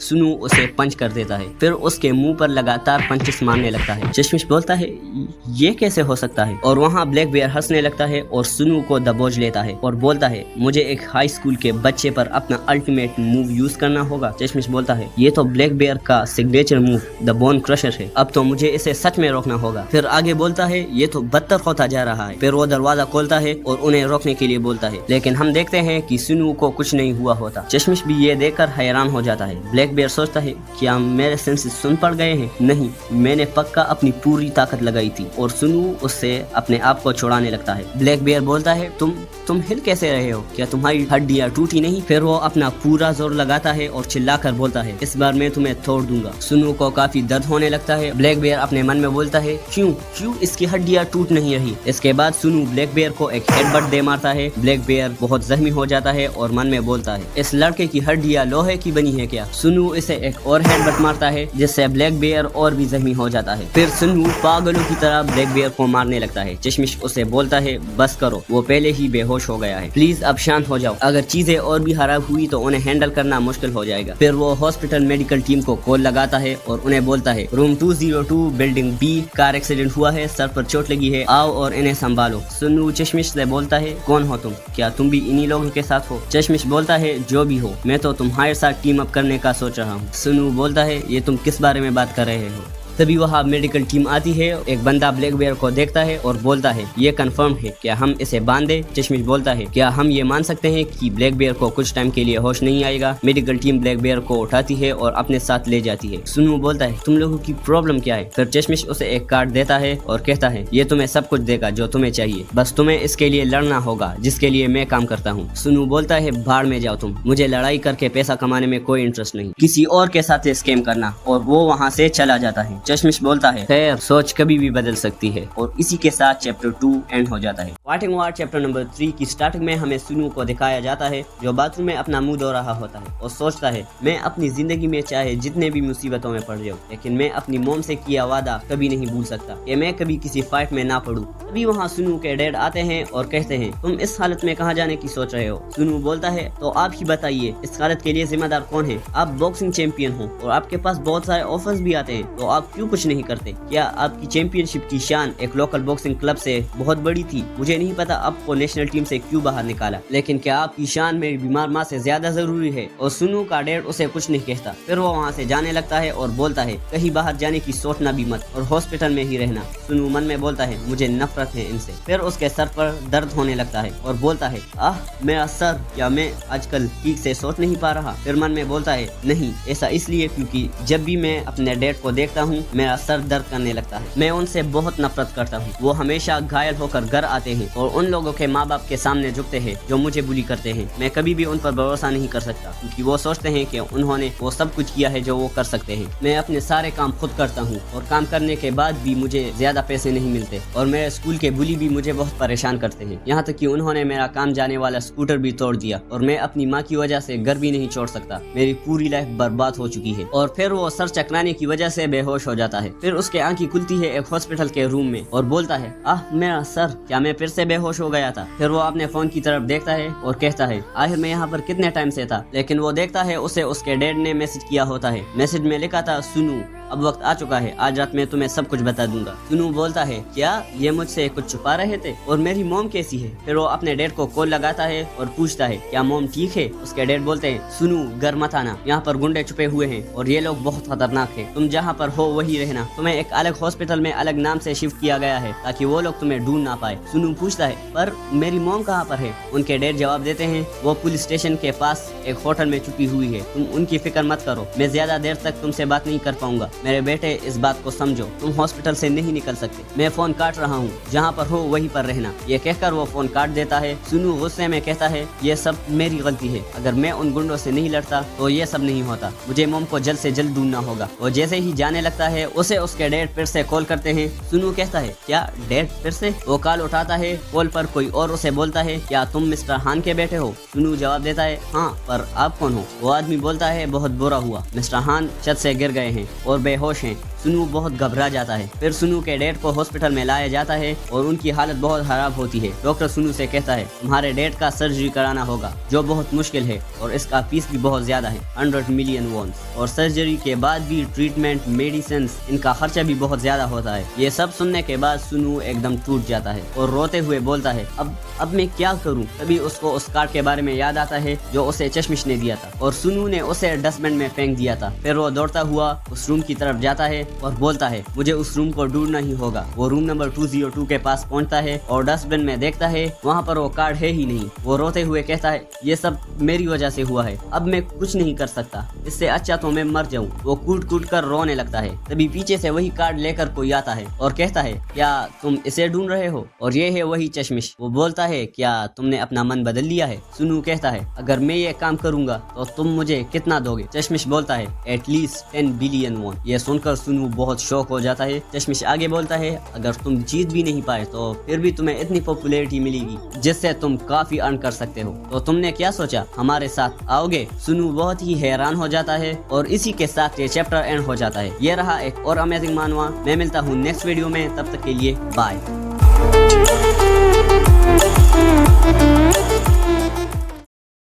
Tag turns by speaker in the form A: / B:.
A: سنو اسے پنچ کر دیتا ہے، پھر اس کے منہ پر لگاتار پنچز مارنے لگتا ہے۔ چشمش بولتا ہے یہ کیسے ہو سکتا ہے، اور وہاں بلیک بیئر ہنسنے لگتا ہے اور سنو کو دبوچ لیتا ہے اور بولتا ہے مجھے ایک ہائی اسکول کے بچے پر اپنا الٹیمیٹ موو یوز کرنا ہوگا۔ چشمش بولتا ہے یہ تو بلیک بیئر کا سگنیچر موو دا بون کرشر ہے، اب تو مجھے اسے سچ میں روکنا ہوگا۔ پھر آگے بولتا ہے یہ تو بدتر ہوتا جا رہا ہے، پھر وہ دروازہ کھولتا ہے اور انہیں روکنے کے لیے بولتا ہے، لیکن ہم دیکھتے ہیں کہ سنو کو کچھ نہیں ہوا ہوتا۔ چشمش بھی یہ دیکھ کر حیران ہو جاتا ہے۔ بلیک بیئر سوچتا ہے کیا میرے سینسز سن پڑ گئے ہیں؟ نہیں، میں نے پکا اپنی پوری طاقت لگائی تھی، اور سنو اس سے اپنے آپ کو چھڑانے لگتا ہے۔ بلیک بیئر بولتا ہے تم ہل کیسے رہے ہو؟ کیا تمہاری ہڈیاں ٹوٹی نہیں؟ پھر وہ اپنا پورا زور لگاتا ہے اور چلا کر بولتا ہے اس بار میں تمہیں توڑ دوں گا۔ سنو کو کافی درد ہونے لگتا ہے۔ بلیک بیئر اپنے من میں بولتا ہے کیوں اس کی ہڈیاں ٹوٹ نہیں رہی؟ اس کے بعد سنو بلیک بیئر کو ایک ہیڈ بٹ دے مارتا ہے۔ بلیک بیئر بہت زخمی ہو جاتا ہے اور من میں بولتا ہے اس لڑکے کی ہڈیاں لوہے کی بنی ہے کیا؟ سنو اسے ایک اور ہیڈ بٹ مارتا ہے جس سے بلیک بیئر اور بھی زخمی ہو جاتا ہے۔ پھر سنو پاگلوں کی طرح بلیک بیئر کو مارنے لگتا ہے۔ چشمش اسے بولتا ہے بس کرو، وہ پہلے ہی بے ہوش ہو گیا ہے، پلیز اب شانت ہو جاؤ، اگر چیزیں اور بھی خراب ہوئی تو انہیں ہینڈل کرنا مشکل ہو جائے گا۔ پھر وہ ہاسپٹل میڈیکل ٹیم کو کال لگاتا ہے اور انہیں بولتا ہے روم 202 بلڈنگ بی کار ایکسیڈنٹ ہوا ہے، سر پر چوٹ لگی ہے، آؤ اور انہیں سنبھالو۔ سنو چشمش سے بولتا ہے کون ہو تم؟ کیا تم بھی انہی لوگوں کے ساتھ ہو؟ چشمش بولتا ہے جو بھی ہو، میں تو تمہارے ساتھ ٹیم اپ کرنے کا سوچ رہا ہوں۔ سنو بولتا ہے یہ تم کس بارے میں بات کر رہے ہو؟ تبھی وہاں میڈیکل ٹیم آتی ہے، ایک بندہ بلیک بیئر کو دیکھتا ہے اور بولتا ہے یہ کنفرم ہے، کیا ہم اسے باندھے؟ چشمش بولتا ہے کیا ہم یہ مان سکتے ہیں کہ بلیک بیئر کو کچھ ٹائم کے لیے ہوش نہیں آئے گا؟ میڈیکل ٹیم بلیک بیئر کو اٹھاتی ہے اور اپنے ساتھ لے جاتی ہے۔ سنو بولتا ہے تم لوگوں کی پرابلم کیا ہے؟ پھر چشمش اسے ایک کارڈ دیتا ہے اور کہتا ہے یہ تمہیں سب کچھ دے گا جو تمہیں چاہیے، بس تمہیں اس کے لیے لڑنا ہوگا جس کے لیے میں کام کرتا ہوں۔ سنو بولتا ہے بھاڑ میں جاؤ تم، مجھے لڑائی کر کے پیسہ کمانے میں کوئی انٹرسٹ نہیں، کسی اور کے ساتھ اسکیم کرنا، اور وہ وہاں سے چلا جاتا ہے۔ چشمش بولتا ہے خیر سوچ کبھی بھی بدل سکتی ہے، اور اسی کے ساتھ چیپٹر 2 اینڈ ہو جاتا ہے۔ فائٹنگ وار چیپٹر نمبر 3 کی سٹارٹنگ میں ہمیں سنو کو دکھایا جاتا ہے جو باتھ روم میں اپنا منہ دھو رہا ہوتا ہے اور سوچتا ہے میں اپنی زندگی میں چاہے جتنے بھی مصیبتوں میں پڑ جاؤں لیکن میں اپنی موم سے کیا وعدہ کبھی نہیں بھول سکتا کہ میں کبھی کسی فائٹ میں نہ پڑوں۔ تبھی وہاں سنو کے ڈیڈ آتے ہیں اور کہتے ہیں تم اس حالت میں کہاں جانے کی سوچ رہے ہو؟ سنو بولتا ہے تو آپ ہی بتائیے اس حالت کے لیے ذمہ دار کون ہے؟ آپ باکسنگ چیمپئن ہو اور آپ کے پاس بہت سارے آفرز بھی آتے ہیں، تو آپ کیوں کچھ نہیں کرتے؟ کیا آپ کی چیمپئن شپ کی شان ایک لوکل باکسنگ کلب سے بہت بڑی تھی؟ مجھے نہیں پتا آپ کو نیشنل ٹیم سے کیوں باہر نکالا، لیکن کیا آپ کی شان میری بیمار ماں سے زیادہ ضروری ہے؟ اور سنو کا ڈیڈ اسے کچھ نہیں کہتا۔ پھر وہ وہاں سے جانے لگتا ہے اور بولتا ہے کہیں باہر جانے کی سوچنا بھی مت اور ہاسپٹل میں ہی رہنا۔ سنو من میں بولتا ہے مجھے نفرت ہے ان سے۔ پھر اس کے سر پر درد ہونے لگتا ہے اور بولتا ہے میرا سر، کیا میں آج کل ٹھیک سے سوچ نہیں پا رہا؟ پھر من میں بولتا ہے نہیں، ایسا اس لیے کیونکہ جب بھی میں اپنے ڈیڈ کو دیکھتا ہوں میرا سر درد کرنے لگتا ہے، میں ان سے بہت نفرت کرتا ہوں، وہ ہمیشہ گھائل ہو کر گھر آتے ہیں اور ان لوگوں کے ماں باپ کے سامنے جھکتے ہیں جو مجھے بلی کرتے ہیں، میں کبھی بھی ان پر بھروسہ نہیں کر سکتا کیونکہ وہ سوچتے ہیں کہ انہوں نے وہ سب کچھ کیا ہے جو وہ کر سکتے ہیں، میں اپنے سارے کام خود کرتا ہوں اور کام کرنے کے بعد بھی مجھے زیادہ پیسے نہیں ملتے، اور میرے اسکول کے بلی بھی مجھے بہت پریشان کرتے ہیں، یہاں تک کہ انہوں نے میرا کام جانے والا اسکوٹر بھی توڑ دیا، اور میں اپنی ماں کی وجہ سے گھر بھی نہیں چھوڑ سکتا، میری پوری لائف برباد ہو چکی ہے۔ اور پھر وہ سر چکرانے کی وجہ سے بے ہوش ہو جاتا ہے۔ پھر اس کے آنکھیں کھلتی ہے ایک ہاسپٹل کے روم میں اور بولتا ہے میرا سر، کیا میں پھر سے بے ہوش ہو گیا تھا؟ پھر وہ اپنے فون کی طرف دیکھتا ہے اور کہتا ہے آخر میں یہاں پر کتنے ٹائم سے تھا؟ لیکن وہ دیکھتا ہے اسے اس کے ڈیڈ نے میسج کیا ہوتا ہے، میسج میں لکھا تھا سنو اب وقت آ چکا ہے، آج رات میں تمہیں سب کچھ بتا دوں گا۔ سنو بولتا ہے کیا یہ مجھ سے کچھ چھپا رہے تھے؟ اور میری موم کیسی ہے؟ پھر وہ اپنے ڈیڈ کو کال لگاتا ہے اور پوچھتا ہے کیا موم ٹھیک ہے؟ اس کے ڈیڈ بولتے ہیں سنو گھر مت آنا، یہاں پر گنڈے چھپے ہوئے ہیں اور یہ لوگ بہت خطرناک ہیں، تم جہاں پر ہو وہی رہنا، تمہیں ایک الگ ہاسپٹل میں الگ نام سے شفٹ کیا گیا ہے تاکہ وہ لوگ تمہیں ڈھونڈ نہ پائے۔ سنو پوچھتا ہے پر میری موم کہاں پر ہے؟ ان کے ڈیڈ جواب دیتے ہیں وہ پولیس اسٹیشن کے پاس ایک ہوٹل میں چھپی ہوئی ہے، تم ان کی فکر مت کرو، میں زیادہ دیر تک تم سے بات نہیں کر پاؤں گا، میرے بیٹے اس بات کو سمجھو، تم ہاسپٹل سے نہیں نکل سکتے، میں فون کاٹ رہا ہوں، جہاں پر ہو وہیں پر رہنا۔ یہ کہہ کر وہ فون کاٹ دیتا ہے۔ سنو غصے میں کہتا ہے یہ سب میری غلطی ہے، اگر میں ان گنڈوں سے نہیں لڑتا تو یہ سب نہیں ہوتا، مجھے موم کو جلد سے جلد ڈھونڈنا ہوگا۔ وہ جیسے ہی جانے لگتا ہے اسے اس کے ڈیڈ پھر سے کال کرتے ہیں۔ سنو کہتا ہے کیا ڈیڈ پھر سے؟ وہ کال اٹھاتا ہے، کال پر کوئی اور اسے بولتا ہے کیا تم مسٹر خان کے بیٹے ہو؟ سنو جواب دیتا ہے ہاں، پر آپ کون ہو؟ وہ آدمی بولتا ہے بہت برا ہوا، مسٹر خان چھت سے گر گئے ہیں اور بے ہوش ہیں۔ سنو بہت گھبرا جاتا ہے۔ پھر سنو کے ڈیڈ کو ہاسپٹل میں لایا جاتا ہے اور ان کی حالت بہت خراب ہوتی ہے۔ ڈاکٹر سنو سے کہتا ہے تمہارے ڈیڈ کا سرجری کرانا ہوگا جو بہت مشکل ہے اور اس کا فیس بھی بہت زیادہ ہے 100 ملین وونس، اور سرجری کے بعد بھی ٹریٹمنٹ میڈیسنز ان کا خرچہ بھی بہت زیادہ ہوتا ہے۔ یہ سب سننے کے بعد سنو ایک دم ٹوٹ جاتا ہے اور روتے ہوئے بولتا ہے اب میں کیا کروں؟ تبھی اس کو اس کارڈ کے بارے میں یاد آتا ہے جو اسے چشمش نے دیا تھا اور سنو نے اسے ڈسٹ بن میں پھینک دیا تھا۔ پھر وہ دوڑتا ہوا اس روم کی طرف جاتا ہے اور بولتا ہے مجھے اس روم کو ڈھونڈنا ہی ہوگا۔ وہ روم نمبر 202 کے پاس پہنچتا ہے اور ڈسٹ بن میں دیکھتا ہے وہاں پر وہ کارڈ ہے ہی نہیں۔ وہ روتے ہوئے کہتا ہے یہ سب میری وجہ سے ہوا ہے، اب میں کچھ نہیں کر سکتا، اس سے اچھا تو میں مر جاؤں۔ وہ کوٹ کوٹ کر رونے لگتا ہے۔ تبھی پیچھے سے وہی کارڈ لے کر کوئی آتا ہے اور کہتا ہے کیا تم اسے ڈھونڈ رہے ہو؟ اور یہ ہے وہی چشمش۔ وہ بولتا ہے کیا تم نے اپنا من بدل لیا ہے؟ سنو کہتا ہے اگر میں یہ کام کروں گا تو تم مجھے کتنا دو گے؟ چشمش بولتا ہے ایٹ لیسٹ 10 بلین وون۔ یہ سن کر سنو بہت شوق ہو جاتا ہے۔ چشمش آگے بولتا ہے اگر تم جیت بھی نہیں پائے تو پھر بھی تمہیں اتنی پاپولیرٹی ملے گی جس سے تم کافی ارن کر سکتے ہو، تو تم نے کیا سوچا ہمارے ساتھ آؤ گے؟ سنو بہت ہی حیران ہو جاتا ہے اور اسی کے ساتھ یہ چیپٹر اینڈ ہو جاتا ہے۔ یہ رہا ایک اور امیزنگ مانوا۔ میں ملتا ہوں نیکسٹ ویڈیو میں، تب تک کے لیے بائے۔